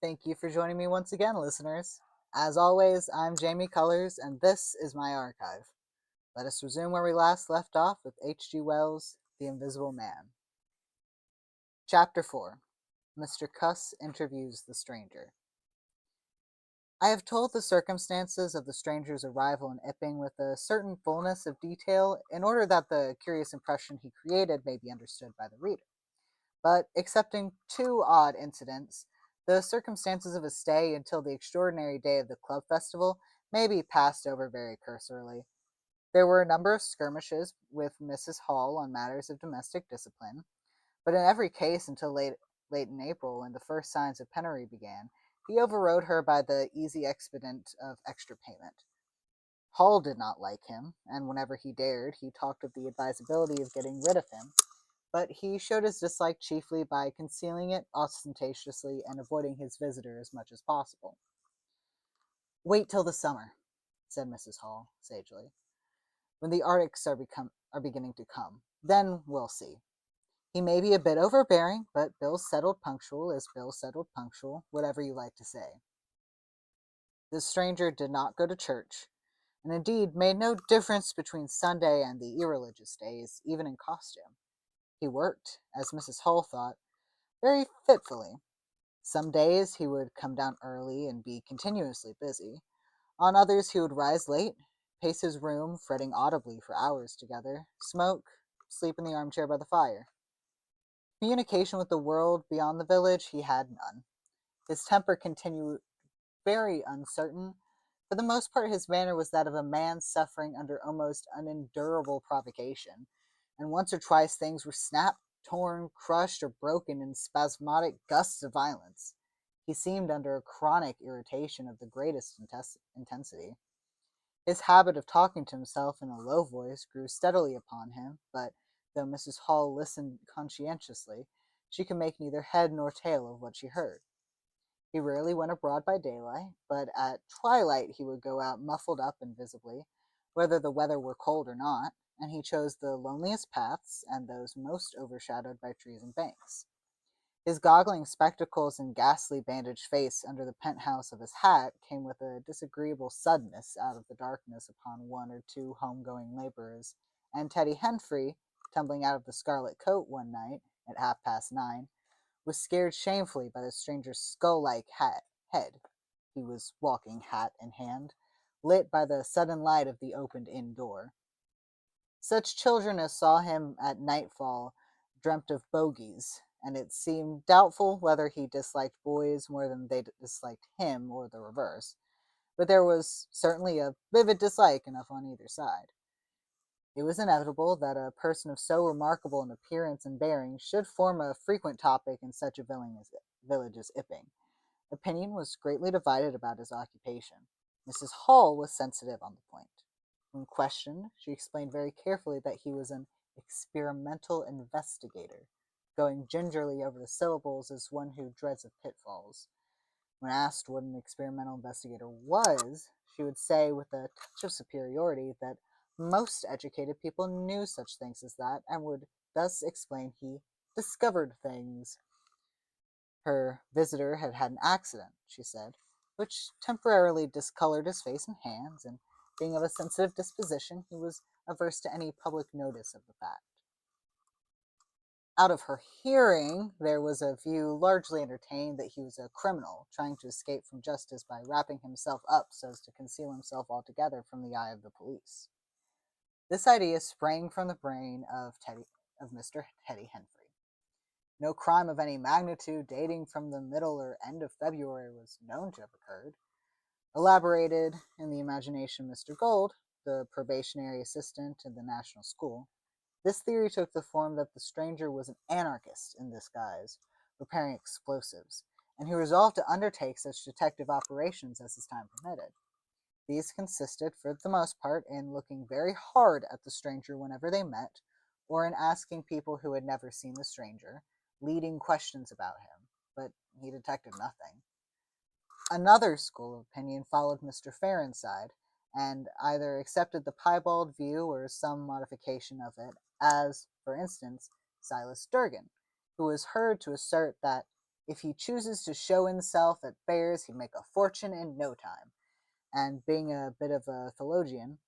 Thank you for joining me once again, listeners. As always, I'm Jamie Colors, and this is my archive. Let us resume where we last left off with H.G. Wells' The Invisible Man. Chapter 4. Mr. Cuss Interviews the Stranger. I have told the circumstances of the stranger's arrival in Epping with a certain fullness of detail in order that the curious impression he created may be understood by the reader. But excepting two odd incidents, the circumstances of his stay until the extraordinary day of the club festival may be passed over very cursorily. There were a number of skirmishes with Mrs. Hall on matters of domestic discipline, but in every case until late in April, when the first signs of penury began, he overrode her by the easy expedient of extra payment. Hall did not like him, and whenever he dared, he talked of the advisability of getting rid of him, but he showed his dislike chiefly by concealing it ostentatiously and avoiding his visitor as much as possible. "Wait till the summer," said Mrs. Hall, sagely, "when the Arctics are beginning to come. Then we'll see. He may be a bit overbearing, but Bill's settled punctual is Bill's settled punctual, whatever you like to say." The stranger did not go to church, and indeed made no difference between Sunday and the irreligious days, even in costume. He worked, as Mrs. Hall thought, very fitfully. Some days he would come down early and be continuously busy. On others he would rise late, pace his room, fretting audibly for hours together, smoke, sleep in the armchair by the fire. Communication with the world beyond the village he had none. His temper continued very uncertain. For the most part his manner was that of a man suffering under almost unendurable provocation, and once or twice things were snapped, torn, crushed, or broken in spasmodic gusts of violence. He seemed under a chronic irritation of the greatest intensity. His habit of talking to himself in a low voice grew steadily upon him, but though Mrs. Hall listened conscientiously, she could make neither head nor tail of what she heard. He rarely went abroad by daylight, but at twilight he would go out muffled up invisibly, whether the weather were cold or not, and he chose the loneliest paths and those most overshadowed by trees and banks. His goggling spectacles and ghastly bandaged face under the penthouse of his hat came with a disagreeable suddenness out of the darkness upon one or two home-going laborers, and Teddy Henfrey, tumbling out of the Scarlet Coat one night at 9:30, was scared shamefully by the stranger's skull-like head (he was walking hat in hand), lit by the sudden light of the opened inn door. Such children as saw him at nightfall dreamt of bogies, and it seemed doubtful whether he disliked boys more than they disliked him, or the reverse, but there was certainly a vivid dislike enough on either side. It was inevitable that a person of so remarkable an appearance and bearing should form a frequent topic in such a village as Epping. Opinion was greatly divided about his occupation. Mrs. Hall was sensitive on the point. When questioned, she explained very carefully that he was an experimental investigator, going gingerly over the syllables as one who dreads of pitfalls. When asked what an experimental investigator was, she would say with a touch of superiority that most educated people knew such things as that, and would thus explain he discovered things. Her visitor had had an accident, she said, which temporarily discolored his face and hands, and being of a sensitive disposition, he was averse to any public notice of the fact. Out of her hearing, there was a view largely entertained that he was a criminal, trying to escape from justice by wrapping himself up so as to conceal himself altogether from the eye of the police. This idea sprang from the brain of Mr. Teddy Henfrey. No crime of any magnitude dating from the middle or end of February was known to have occurred. Elaborated in the imagination of Mr. Gold, the probationary assistant in the National School, this theory took the form that the stranger was an anarchist in disguise, preparing explosives, and he resolved to undertake such detective operations as his time permitted. These consisted, for the most part, in looking very hard at the stranger whenever they met, or in asking people who had never seen the stranger leading questions about him, but he detected nothing. Another school of opinion followed Mr. Farron's side, and either accepted the piebald view or some modification of it, as, for instance, Silas Durgan, who was heard to assert that If he chooses to show himself at fairs, he'd make a fortune in no time. And being a bit of a theologian,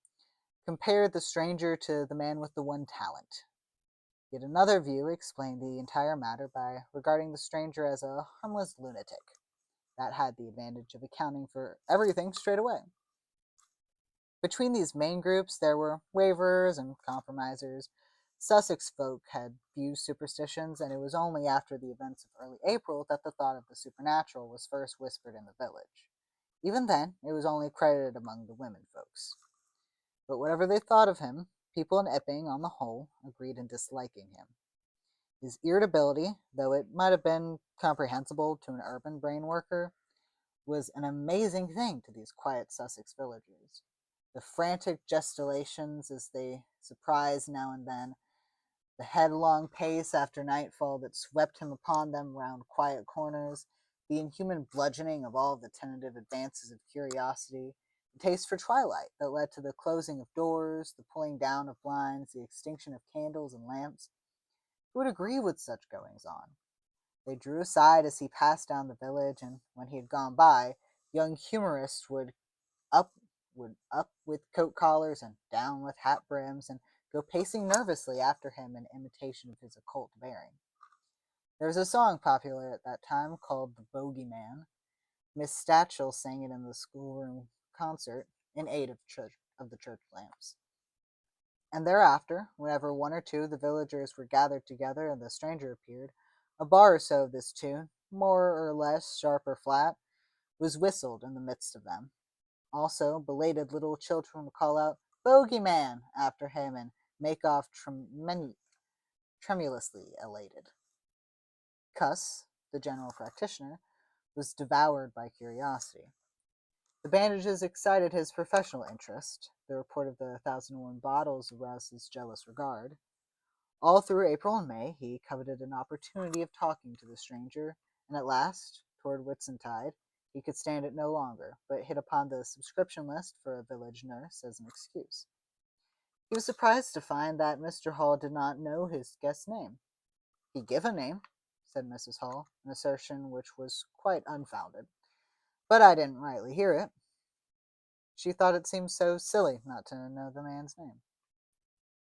compared the stranger to the man with the one talent. Yet another view explained the entire matter by regarding the stranger as a harmless lunatic that had the advantage of accounting for everything straight away. Between these main groups, there were waverers and compromisers. Sussex folk had few superstitions, and it was only after the events of early April that the thought of the supernatural was first whispered in the village. Even then, it was only credited among the women folks. But whatever they thought of him, people in Epping, on the whole, agreed in disliking him. His irritability, though it might have been comprehensible to an urban brain worker, was an amazing thing to these quiet Sussex villagers. The frantic gesticulations as they surprised now and then, the headlong pace after nightfall that swept him upon them round quiet corners, the inhuman bludgeoning of all the tentative advances of curiosity, the taste for twilight that led to the closing of doors, the pulling down of blinds, the extinction of candles and lamps. Who would agree with such goings on? They drew aside as he passed down the village, and when he had gone by, young humorists up would up with coat collars and down with hat brims, and go pacing nervously after him in imitation of his occult bearing. There was a song popular at that time called The Bogeyman. Miss Stachel sang it in the schoolroom concert in aid of the church lamps. And thereafter, whenever one or two of the villagers were gathered together and the stranger appeared, a bar or so of this tune, more or less sharp or flat, was whistled in the midst of them. Also, belated little children would call out "Bogeyman" after him and make off tremulously elated. Cuss, the general practitioner, was devoured by curiosity. The bandages excited his professional interest. The report of the 1,001 bottles aroused his jealous regard. All through April and May, he coveted an opportunity of talking to the stranger, and at last, toward Whitsuntide, he could stand it no longer, but hit upon the subscription list for a village nurse as an excuse. He was surprised to find that Mr. Hall did not know his guest's name. "He give a name," said Mrs. Hall, an assertion which was quite unfounded, "but I didn't rightly hear it." She thought it seemed so silly not to know the man's name.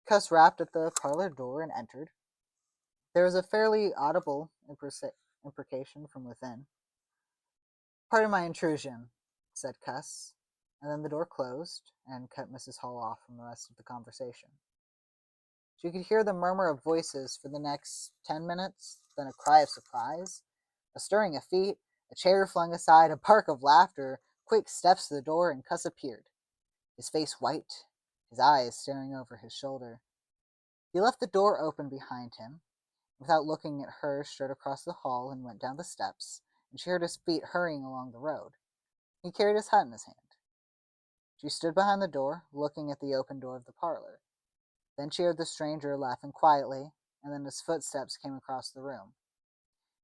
Cuss rapped at the parlor door and entered. There was a fairly audible imprecation from within. "Pardon my intrusion," said Cuss, and then the door closed and cut Mrs. Hall off from the rest of the conversation. She could hear the murmur of voices for the next 10 minutes, then a cry of surprise, a stirring of feet, a chair flung aside, a bark of laughter, quick steps to the door, and Cuss appeared, his face white, his eyes staring over his shoulder. He left the door open behind him, without looking at her, strode across the hall and went down the steps, and she heard his feet hurrying along the road. He carried his hat in his hand. She stood behind the door, looking at the open door of the parlor. Then she heard the stranger laughing quietly, and then his footsteps came across the room.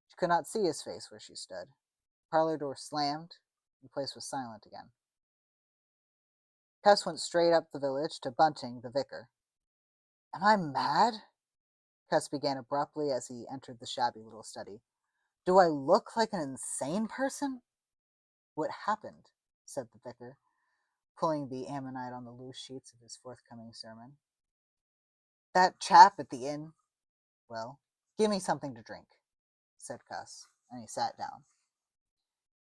She could not see his face where she stood. The parlor door slammed, and the place was silent again. Cuss went straight up the village to Bunting, the vicar. "Am I mad?" Cuss began abruptly as he entered the shabby little study. "Do I look like an insane person?" "What happened?" said the vicar, pulling the ammonite on the loose sheets of his forthcoming sermon. "That chap at the inn. Well, give me something to drink," said Cuss, and he sat down.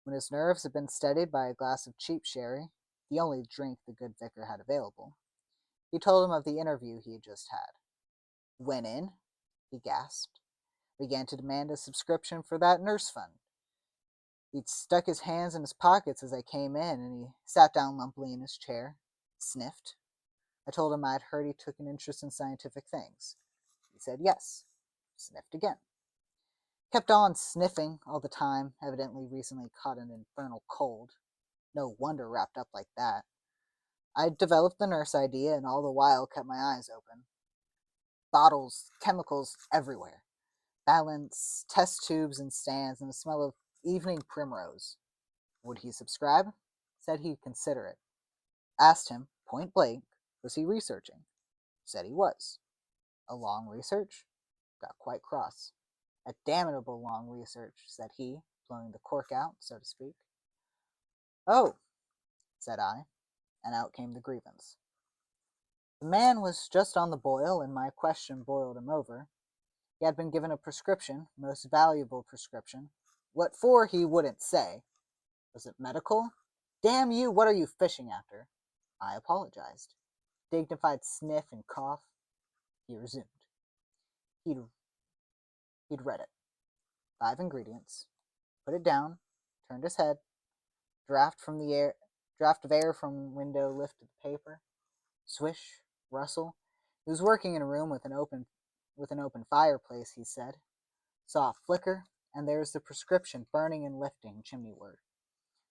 When his nerves had been steadied by a glass of cheap sherry, the only drink the good vicar had available, he told him of the interview he had just had. "Went in," he gasped, "began to demand a subscription for that nurse fund. He'd stuck his hands in his pockets as I came in, and he sat down lumpily in his chair, sniffed. I told him I'd heard he took an interest in scientific things. He said yes, sniffed again. Kept on sniffing all the time, evidently recently caught an infernal cold. No wonder wrapped up like that. I developed the nurse idea and all the while kept my eyes open. Bottles, chemicals everywhere. Balance, test tubes and stands, and the smell of evening primrose. Would he subscribe? Said he'd consider it. Asked him, point blank, was he researching? Said he was. A long research? Got quite cross. A damnable long research, said he, blowing the cork out, so to speak. Oh, said I, and out came the grievance. The man was just on the boil, and my question boiled him over. He had been given a prescription, most valuable prescription. What for, he wouldn't say. Was it medical? Damn you, what are you fishing after? I apologized. Dignified sniff and cough. He resumed. He'd read it. 5 ingredients. Put it down. Turned his head. Draft of air from window lifted the paper. Swish. Rustle. He was working in a room with an open fireplace, he said. Saw a flicker, and there's the prescription burning and lifting chimneyward.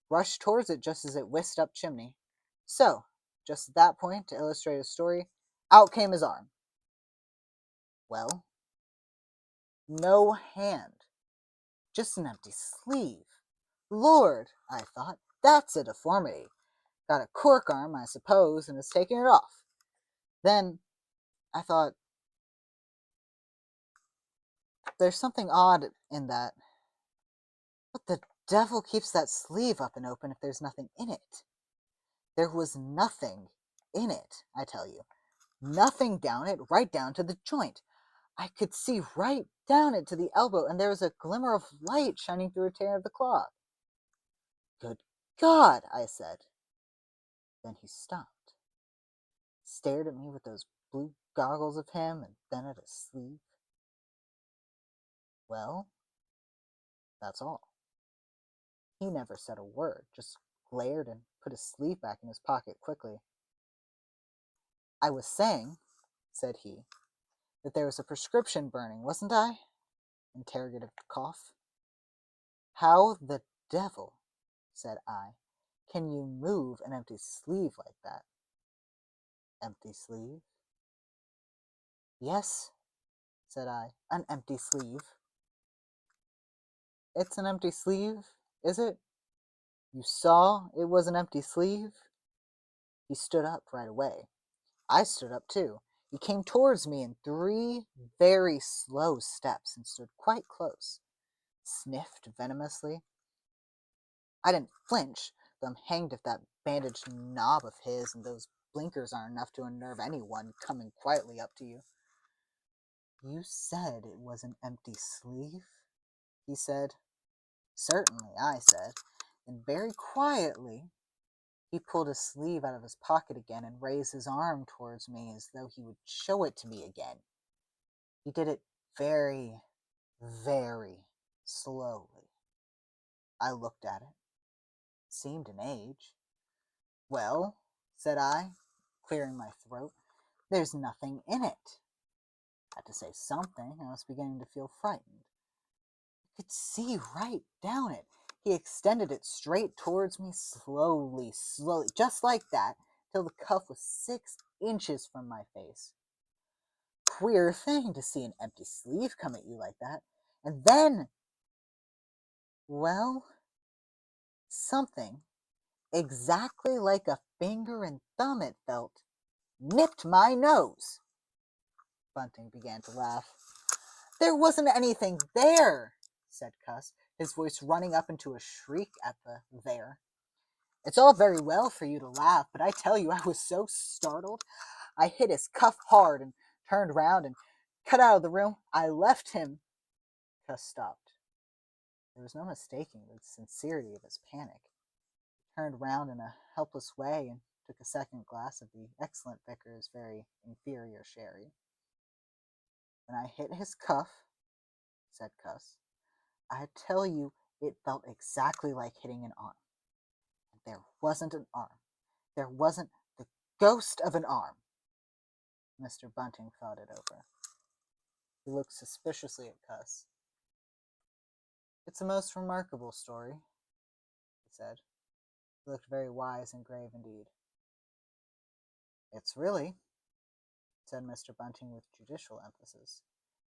Rushed towards it just as it whisked up chimney. So, just at that point, to illustrate his story, out came his arm. Well, no hand. Just an empty sleeve. Lord, I thought, that's a deformity. Got a cork arm, I suppose, and is taking it off. Then, I thought, there's something odd in that. What the devil keeps that sleeve up and open if there's nothing in it? There was nothing in it, I tell you. Nothing down it, right down to the joint. I could see right down it to the elbow, and there was a glimmer of light shining through a tear of the cloth. Good God, I said. Then he stopped, stared at me with those blue goggles of him, and then at his sleeve. Well, that's all. He never said a word, just glared and put his sleeve back in his pocket quickly. I was saying, said he, that there was a prescription burning, wasn't I? Interrogative cough. How the devil, said I, can you move an empty sleeve like that? Empty sleeve? Yes, said I, an empty sleeve. It's an empty sleeve, is it? You saw it was an empty sleeve? He stood up right away. I stood up too. He came towards me in 3 very slow steps and stood quite close. Sniffed venomously. I didn't flinch, though I'm hanged if that bandaged knob of his and those blinkers aren't enough to unnerve anyone coming quietly up to you. You said it was an empty sleeve? He said. Certainly, I said. And very quietly, he pulled his sleeve out of his pocket again and raised his arm towards me as though he would show it to me again. He did it very, very slowly. I looked at it. It seemed an age. Well, said I, clearing my throat, there's nothing in it. I had to say something. I was beginning to feel frightened. I could see right down it. He extended it straight towards me slowly, just like that, till the cuff was 6 inches from my face. Queer thing to see an empty sleeve come at you like that. And then, well, something, exactly like a finger and thumb it felt, nipped my nose. Bunting began to laugh. There wasn't anything there, said Cuss, his voice running up into a shriek at the there. It's all very well for you to laugh, but I tell you I was so startled. I hit his cuff hard and turned round and cut out of the room. I left him. Cuss stopped. There was no mistaking the sincerity of his panic. He turned round in a helpless way and took a second glass of the excellent vicar's very inferior sherry. When I hit his cuff, said Cuss, I tell you it felt exactly like hitting an arm. And there wasn't an arm. There wasn't the ghost of an arm. Mr. Bunting thought it over. He looked suspiciously at Cuss. It's a most remarkable story, he said. He looked very wise and grave indeed. It's really, said Mr. Bunting with judicial emphasis,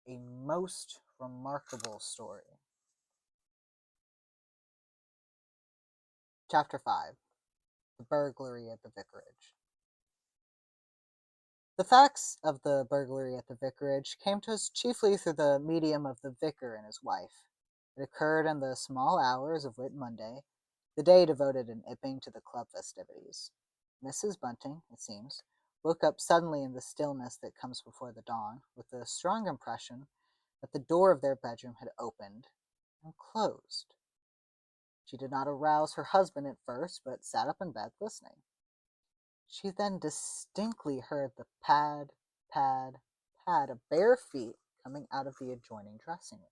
a most remarkable story. Chapter 5. The Burglary at the Vicarage. The facts of the burglary at the vicarage came to us chiefly through the medium of the vicar and his wife. It occurred in the small hours of Whit Monday, the day devoted in Epping to the club festivities. Mrs. Bunting, it seems, woke up suddenly in the stillness that comes before the dawn, with the strong impression that the door of their bedroom had opened and closed. She did not arouse her husband at first, but sat up in bed listening. She then distinctly heard the pad, pad, pad of bare feet coming out of the adjoining dressing room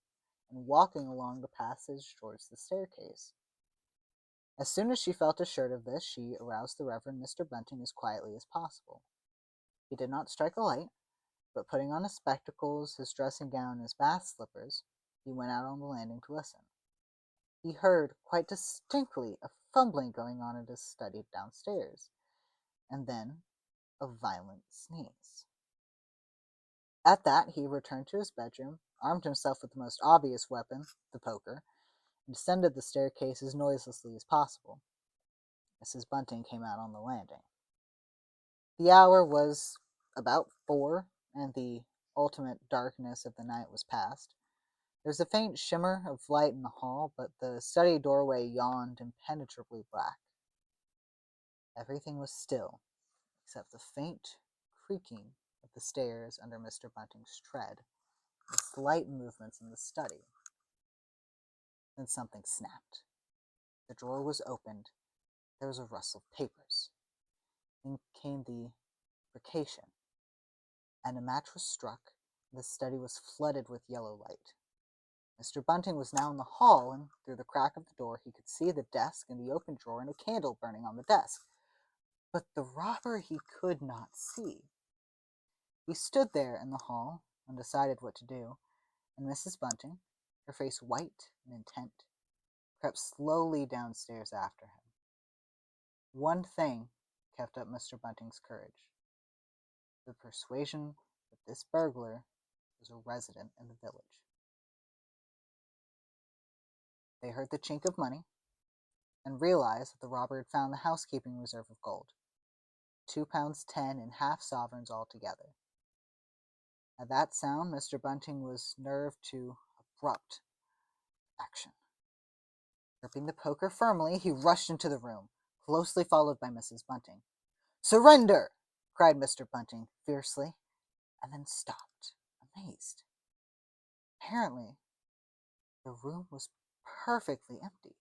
and walking along the passage towards the staircase. As soon as she felt assured of this, she aroused the Reverend Mr. Bunting as quietly as possible. He did not strike a light, but putting on his spectacles, his dressing gown, and his bath slippers, he went out on the landing to listen. He heard quite distinctly a fumbling going on in his study downstairs, and then a violent sneeze. At that, he returned to his bedroom, armed himself with the most obvious weapon, the poker, and descended the staircase as noiselessly as possible. Mrs. Bunting came out on the landing. The hour was about 4, and the ultimate darkness of the night was past. There was a faint shimmer of light in the hall, but the study doorway yawned impenetrably black. Everything was still, except the faint creaking of the stairs under Mr. Bunting's tread, and slight movements in the study. Then something snapped. The drawer was opened. There was a rustle of papers. Then came the vocation, and a match was struck, and the study was flooded with yellow light. Mr. Bunting was now in the hall, and through the crack of the door he could see the desk and the open drawer and a candle burning on the desk. But the robber he could not see. He stood there in the hall, undecided what to do, and Mrs. Bunting, her face white and intent, crept slowly downstairs after him. One thing kept up Mr. Bunting's courage: the persuasion that this burglar was a resident in the village. They heard the chink of money and realized that the robber had found the housekeeping reserve of gold, £2.10 in half sovereigns altogether. At that sound, Mr. Bunting was nerved to abrupt action. Gripping the poker firmly, he rushed into the room, closely followed by Mrs. Bunting. "Surrender!" cried Mr. Bunting fiercely, and then stopped, amazed. Apparently, the room was perfectly empty.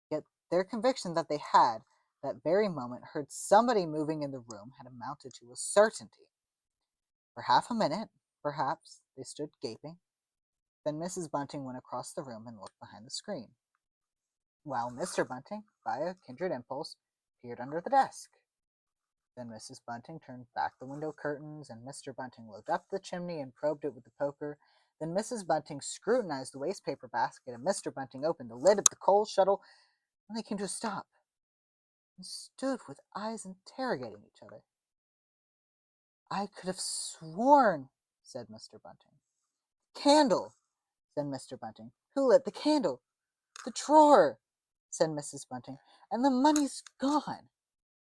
Yet their conviction that they had, that very moment, heard somebody moving in the room had amounted to a certainty. For half a minute, perhaps, they stood gaping. Then Mrs. Bunting went across the room and looked behind the screen, while Mr. Bunting, by a kindred impulse, peered under the desk. Then Mrs. Bunting turned back the window curtains, and Mr. Bunting looked up the chimney and probed it with the poker. Then Mrs. Bunting scrutinized the wastepaper basket, and Mr. Bunting opened the lid of the coal scuttle, and they came to a stop, and stood with eyes interrogating each other. "I could have sworn," said Mr. Bunting. "Candle," said Mr. Bunting. "Who lit the candle?" "The drawer," said Mrs. Bunting, "and the money's gone."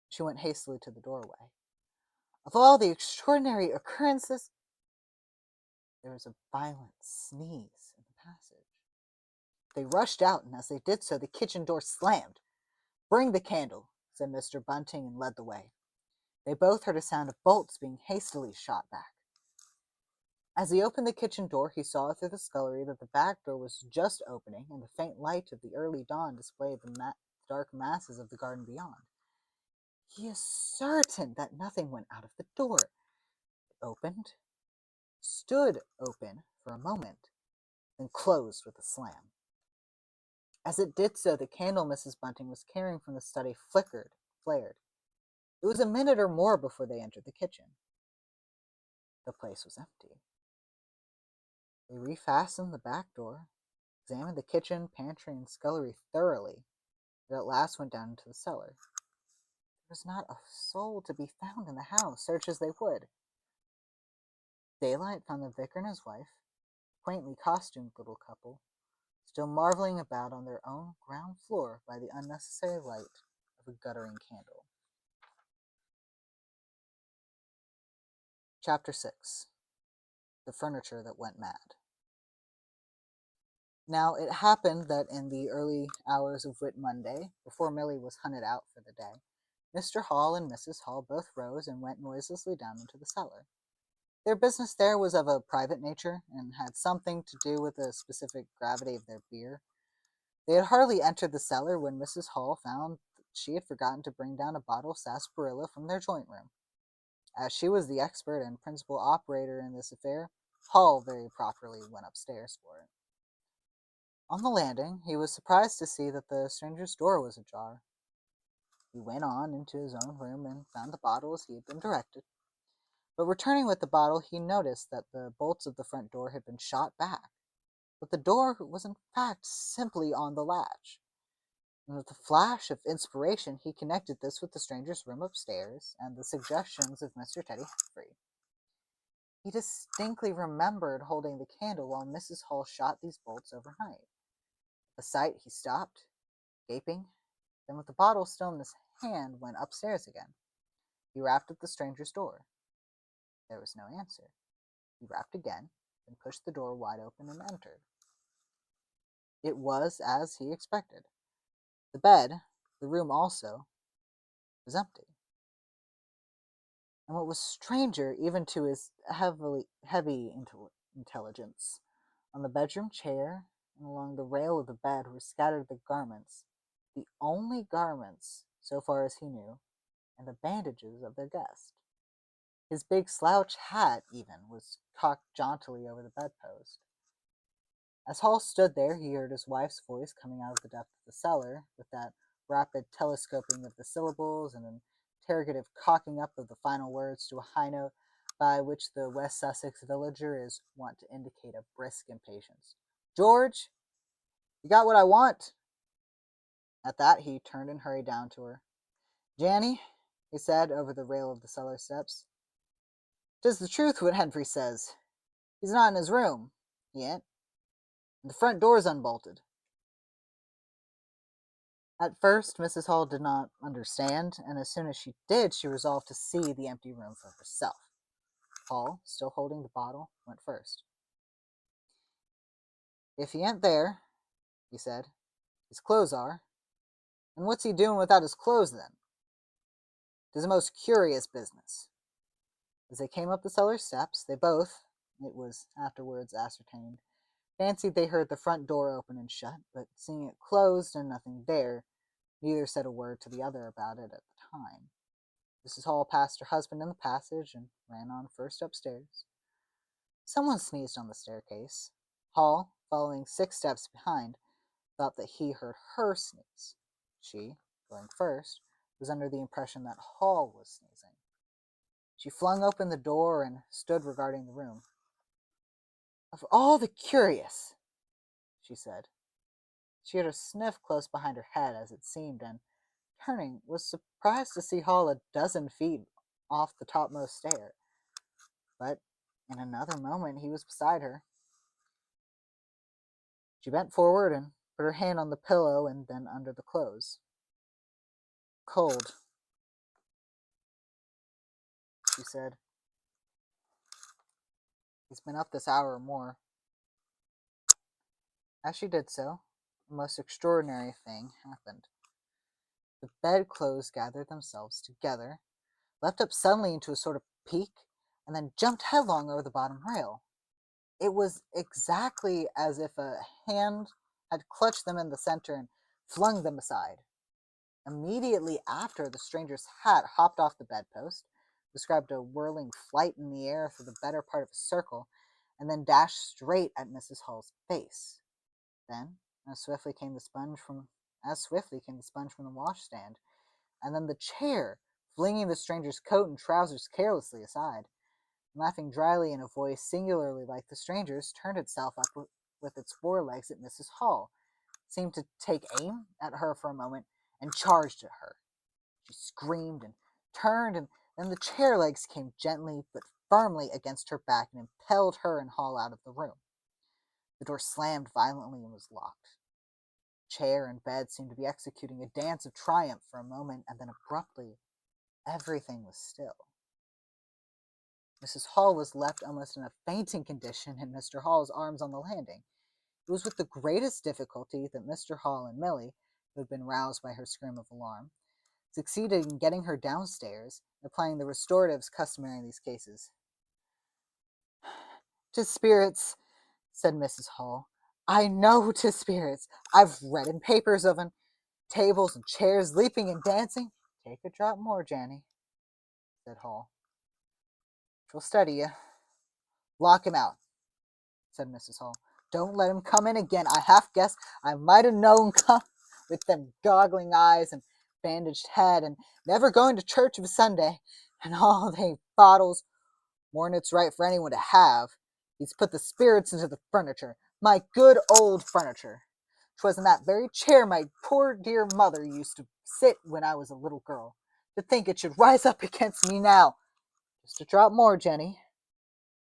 She went hastily to the doorway. Of all the extraordinary occurrences, there was a violent sneeze in the passage. They rushed out, and as they did so, the kitchen door slammed. "Bring the candle," said Mr. Bunting, and led the way. They both heard a sound of bolts being hastily shot back. As he opened the kitchen door, he saw through the scullery that the back door was just opening, and the faint light of the early dawn displayed the dark masses of the garden beyond. He is certain that nothing went out of the door. It opened, stood open for a moment, then closed with a slam. As it did so, the candle Mrs. Bunting was carrying from the study flickered, flared. It was a minute or more before they entered the kitchen. The place was empty. They refastened the back door, examined the kitchen, pantry, and scullery thoroughly, but at last went down into the cellar. There was not a soul to be found in the house, search as they would. Daylight found the vicar and his wife, a quaintly costumed little couple, still marveling about on their own ground floor by the unnecessary light of a guttering candle. Chapter 6. The Furniture That Went Mad. Now, it happened that in the early hours of Whit Monday, before Millie was hunted out for the day, Mr. Hall and Mrs. Hall both rose and went noiselessly down into the cellar. Their business there was of a private nature, and had something to do with the specific gravity of their beer. They had hardly entered the cellar when Mrs. Hall found that she had forgotten to bring down a bottle of sarsaparilla from their joint room. As she was the expert and principal operator in this affair, Hall very properly went upstairs for it. On the landing, he was surprised to see that the stranger's door was ajar. He went on into his own room and found the bottle as he had been directed. But returning with the bottle, he noticed that the bolts of the front door had been shot back, but the door was in fact simply on the latch. And with a flash of inspiration, he connected this with the stranger's room upstairs and the suggestions of Mr. Teddy Humphrey. He distinctly remembered holding the candle while Mrs. Hall shot these bolts overnight. At the sight, he stopped, gaping, then with the bottle still in his hand, went upstairs again. He rapped at the stranger's door. There was no answer. He rapped again, then pushed the door wide open and entered. It was as he expected. The bed, the room also, was empty. And what was stranger even to his heavy intelligence, on the bedroom chair and along the rail of the bed were scattered the garments, the only garments, so far as he knew, and the bandages of their guest. His big slouch hat, even, was cocked jauntily over the bedpost. As Hall stood there, he heard his wife's voice coming out of the depth of the cellar, with that rapid telescoping of the syllables and an interrogative cocking up of the final words to a high note by which the West Sussex villager is wont to indicate a brisk impatience. "George, you got what I want?" At that, he turned and hurried down to her. "Janny," he said over the rail of the cellar steps, "'tis the truth what Henry says. He's not in his room, he ain't, and the front door's unbolted." At first, Mrs. Hall did not understand, and as soon as she did, she resolved to see the empty room for herself. Hall, still holding the bottle, went first. "If he ain't there," he said, "his clothes are. And what's he doing without his clothes, then? 'Tis a most curious business." As they came up the cellar steps, they both, it was afterwards ascertained, fancied they heard the front door open and shut, but seeing it closed and nothing there, neither said a word to the other about it at the time. Mrs. Hall passed her husband in the passage and ran on first upstairs. Someone sneezed on the staircase. Hall, following 6 steps behind, thought that he heard her sneeze. She, going first, was under the impression that Hall was sneezing. She flung open the door and stood regarding the room. "Of all the curious," she said. She heard a sniff close behind her head, as it seemed, and, turning, was surprised to see Hall a dozen feet off the topmost stair. But in another moment he was beside her. She bent forward and put her hand on the pillow and then under the clothes. "Cold," she said. "He's been up this hour or more." As she did so, a most extraordinary thing happened. The bedclothes gathered themselves together, leapt up suddenly into a sort of peak, and then jumped headlong over the bottom rail. It was exactly as if a hand had clutched them in the center and flung them aside. Immediately after, the stranger's hat hopped off the bedpost, described a whirling flight in the air for the better part of a circle, and then dashed straight at Mrs. Hall's face. Then, as swiftly came the sponge from the washstand, and then the chair, flinging the stranger's coat and trousers carelessly aside, and laughing dryly in a voice singularly like the stranger's, turned itself up with its forelegs at Mrs. Hall, seemed to take aim at her for a moment, and charged at her. She screamed and turned, and then the chair legs came gently but firmly against her back and impelled her and Hall out of the room. The door slammed violently and was locked. Chair and bed seemed to be executing a dance of triumph for a moment, and then abruptly everything was still. Mrs. Hall was left almost in a fainting condition in Mr. Hall's arms on the landing. It was with the greatest difficulty that Mr. Hall and Millie, who had been roused by her scream of alarm, succeeded in getting her downstairs, applying the restoratives customary in these cases. "'Tis spirits," said Mrs. Hall. "I know 'tis spirits. I've read in papers of 'em. Tables and chairs leaping and dancing." "Take a drop more, Janny," said Hall. "'Twill steady you." "Lock him out," said Mrs. Hall. "Don't let him come in again. I half guess I might have known with them goggling eyes and bandaged head, and never going to church of a Sunday, and all they bottles, more'n it's right for anyone to have. He's put the spirits into the furniture, my good old furniture. 'Twas in that very chair my poor dear mother used to sit when I was a little girl. To think it should rise up against me now." "Just a drop more, Jenny,"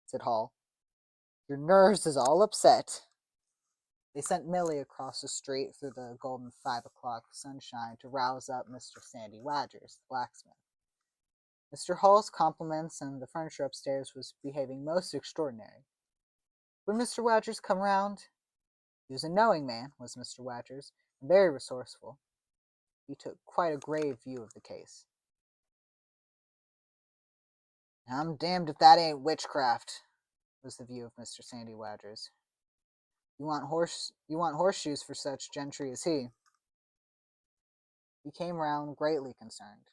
said Hall. "Your nerves is all upset." They sent Millie across the street through the golden 5 o'clock sunshine to rouse up Mr. Sandy Wadgers, the blacksmith. Mr. Hall's compliments and the furniture upstairs was behaving most extraordinary. When Mr. Wadgers come round, he was a knowing man, was Mr. Wadgers, and very resourceful. He took quite a grave view of the case. "I'm damned if that ain't witchcraft," was the view of Mr. Sandy Wadgers. You want horseshoes for such gentry as he." He came round greatly concerned.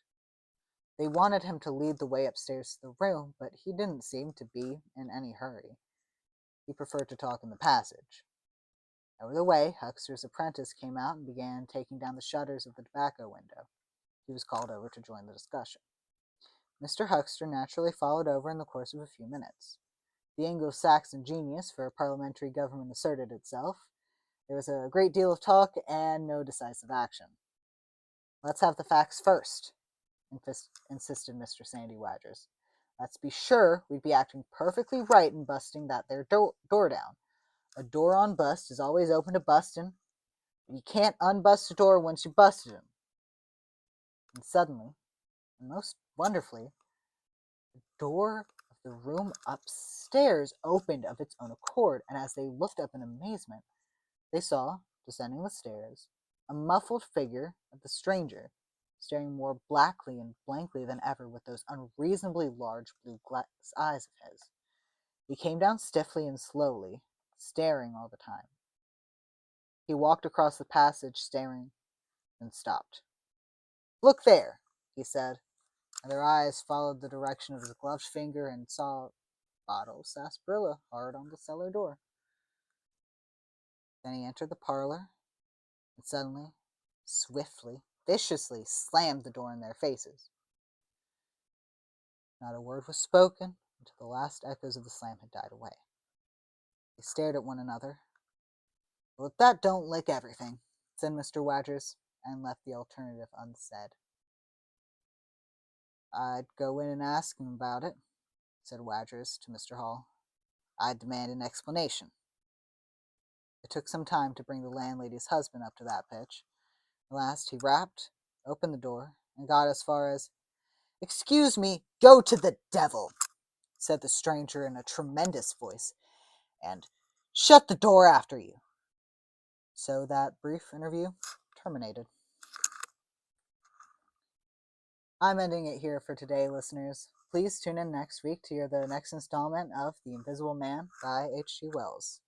They wanted him to lead the way upstairs to the room, but he didn't seem to be in any hurry. He preferred to talk in the passage. Over the way, Huckster's apprentice came out and began taking down the shutters of the tobacco window. He was called over to join the discussion. Mr. Huckster naturally followed over in the course of a few minutes. The Anglo-Saxon genius for parliamentary government asserted itself. There was a great deal of talk and no decisive action. "Let's have the facts first," insisted Mr. Sandy Wadgers. "Let's be sure we'd be acting perfectly right in busting that there door down. A door on bust is always open to bustin', but you can't unbust a door once you busted him." And suddenly, and most wonderfully, the door of the room upstairs opened of its own accord, and as they looked up in amazement, they saw, descending the stairs, a muffled figure of the stranger, staring more blackly and blankly than ever with those unreasonably large blue glass eyes of his. He came down stiffly and slowly, staring all the time. He walked across the passage, staring, then stopped. "Look there," he said, and their eyes followed the direction of his gloved finger and saw a bottle of sarsaparilla hard on the cellar door. Then he entered the parlor, and suddenly, swiftly, viciously slammed the door in their faces. Not a word was spoken until the last echoes of the slam had died away. They stared at one another. "Well, if that don't lick everything," said Mr. Wadgers, and left the alternative unsaid. "I'd go in and ask him about it," said Wadgers to Mr. Hall. "I'd demand an explanation." It took some time to bring the landlady's husband up to that pitch. At last he rapped, opened the door, and got as far as, "Excuse me, go to the devil," said the stranger in a tremendous voice, "and shut the door after you." So that brief interview terminated. I'm ending it here for today, listeners. Please tune in next week to hear the next installment of The Invisible Man by H.G. Wells.